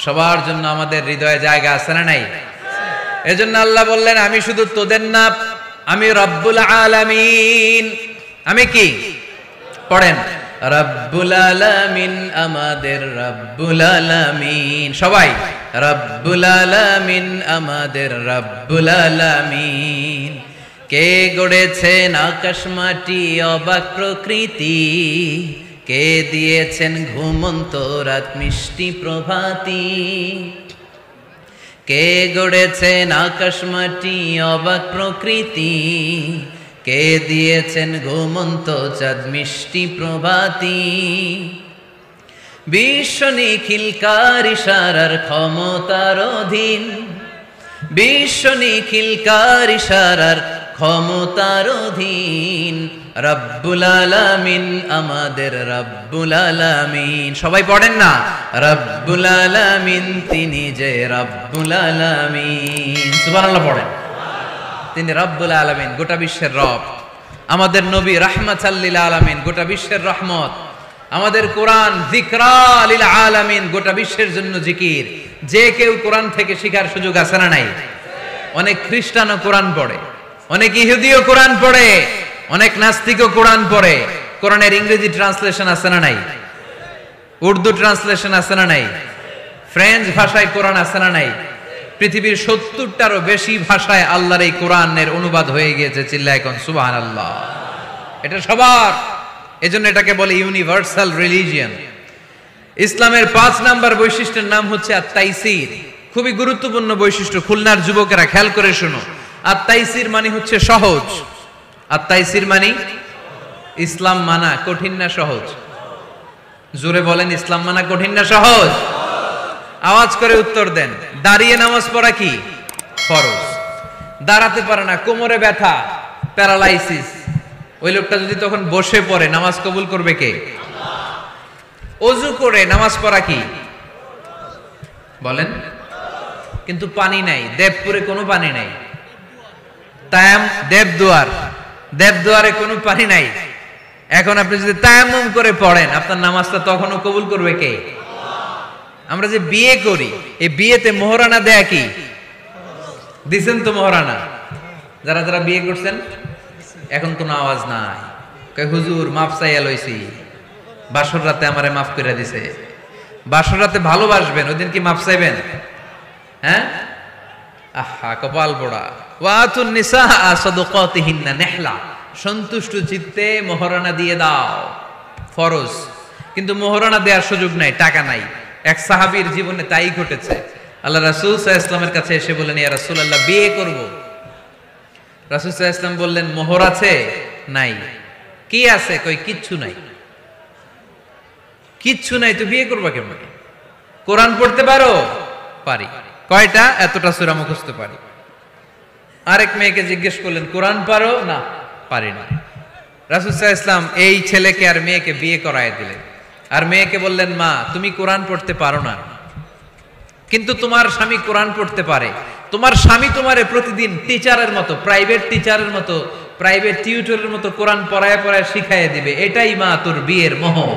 সবার জন্য আমাদের হৃদয়ে জায়গা আছে না নাই? এজন্য আল্লাহ বললেন, আমি শুধু তোদের না, আমি রব্বুল আলামিন। আমি কি? পড়েন, রব্বুল আলামিন, আমাদের রব্বুল আলামিন। সবাই, রব্বুল আলামিন, আমাদের রব্বুল আলামিন। কে গড়েছেন আকাশ মাটি অবাক প্রকৃতি, কে দিয়েছেন ঘুমন্ত রাত মিষ্টি প্রভাতী। কে গড়েছেন আকাশ মাটি অবাক প্রকৃতি, কে দিয়েছেন ঘুমন্ত চাঁদ মিষ্টি প্রভাতী। বিশ্ব নিখিলকার ইশারার ক্ষমতার অধীন, বিশ্ব নিখিলকার ইশারার ক্ষমতার অধীন। রব্বুল আলামিন, আমাদের রব্বুল আলামিন। সবাই পড়েন না, রব্বুল আলামিন, তিনি যে রব্বুল আলামিন। সুবহানাল্লাহ পড়েন। তিনি রব্বুল আলামিন, গোটা বিশ্বের রব। আমাদের নবী রাহমাতাল লিল আলামিন, গোটা বিশ্বের রহমত। আমাদের কোরআন যিকরা লিল আলামিন, গোটা বিশ্বের জন্য জিকির। যে কেউ কোরআন থেকে শিখার সুযোগ আছে না নাই? অনেক খ্রিস্টানও কোরআন পড়ে, অনেক ইহুদিও কোরআন পড়ে, অনেক নাস্তিকও কোরআন পড়ে। কোরআনের ইংরেজি ট্রান্সলেশন আছে না নাই? উর্দু ট্রান্সলেশন আছে না নাই? ফ্রেঞ্চ ভাষায় কোরআন আছে না নাই? পৃথিবীর ৭০টারও বেশি ভাষায় আল্লাহর এই কোরআনের অনুবাদ হয়ে গিয়েছে। চিল্লায় এখন সুবহানাল্লাহ। এটা সবার, এজন্য এটাকে বলে ইউনিভার্সাল রিলিজিয়ন। ইসলামের ৫ নাম্বার বৈশিষ্ট্যের নাম হচ্ছে আত-তাইসির। খুবই গুরুত্বপূর্ণ বৈশিষ্ট্য, খুলনার যুবকেরা খেয়াল করে শোনো। আত-তাইসির মানে হচ্ছে সহজ। আত-তাইসির মানে ইসলাম মানা কঠিন না সহজ? জোরে বলেন, ইসলাম মানা কঠিন না সহজ? আওয়াজ করে উত্তর দেন। দাঁড়িয়ে নামাজ পড়া কি ফরজ? দাঁড়াতে পারে না, কোমরে ব্যথা, প্যারালাইসিস, ওই লোকটা যদি তখন বসে পড়ে, নামাজ কবুল করবে কে? অজু করে নামাজ পড়া কি বলেন? কিন্তু পানি নাই, দেবপুরে কোনো পানি নাই। দেবদুয়ারে কোনো পানি নাই। এখন আপনি যদি তায়াম্মুম করে পড়েন, আপনার নামাজটা তখনও কবুল করবে কে? আমরা যে বিয়ে করি, এই বিয়েতে মোহরানা দেয়া কি? দিছেন তো মোহরানা? যারা যারা বিয়ে করছেন, এখন কোনো আওয়াজ নাই। কয় হুজুর মাফ চাইয়া লইছি, বাসর রাতে আমারে মাফ করে দিছে। বাসর রাতে ভালোবাসবেন, ওই দিন কি মাফ চাইবেন? হ্যাঁ, আহা কপাল পোড়া। ওয়াতুন নিসা সাদাকাতিহিন্না নিহলা, সন্তুষ্ট চিত্তে মোহরানা দিয়ে দাও, ফরজ। কিন্তু মোহরানা দেওয়ার সুযোগ নাই, টাকা নাই। এক সাহাবীর জীবনে তাই ঘটেছে। আল্লাহ রাসূল সাল্লাল্লাহু আলাইহি ওয়াসাল্লামের কাছে এসে বললেন, ইয়া রাসূলুল্লাহ, বিয়ে করব। রাসূল সাল্লাল্লাহু আলাইহি ওয়াসাল্লাম বললেন, মোহর আছে? নাই। কি আছে? কই কিচ্ছু নাই। কিচ্ছু নাই তো বিয়ে করবা কেমন? কোরআন পড়তে পারো? পারি। কয়টা? এতটা সূরা মুখস্থ পারি। আরেক মেয়েকে জিজ্ঞেস করলেন, কোরআন পারো? না, পারি না। রাসূল সাল্লাল্লাহু আলাইহি ওয়াসাল্লাম এই ছেলেকে আর মেয়েকে বিয়ে করায় দিলেন। আর মেয়েকে বললেন, মা তুমি কোরআন পড়তে পারো না, কিন্তু তোমার স্বামী কোরআন পড়তে পারে। তোমার স্বামী তোমারে প্রতিদিন টিচারের মতো, প্রাইভেট টিচারের মতো, প্রাইভেট টিউটরের মতো কোরআন পড়ায় পড়ায় শিখাইয়ে দিবে। এটাই মা তোর বিয়ের মোহর।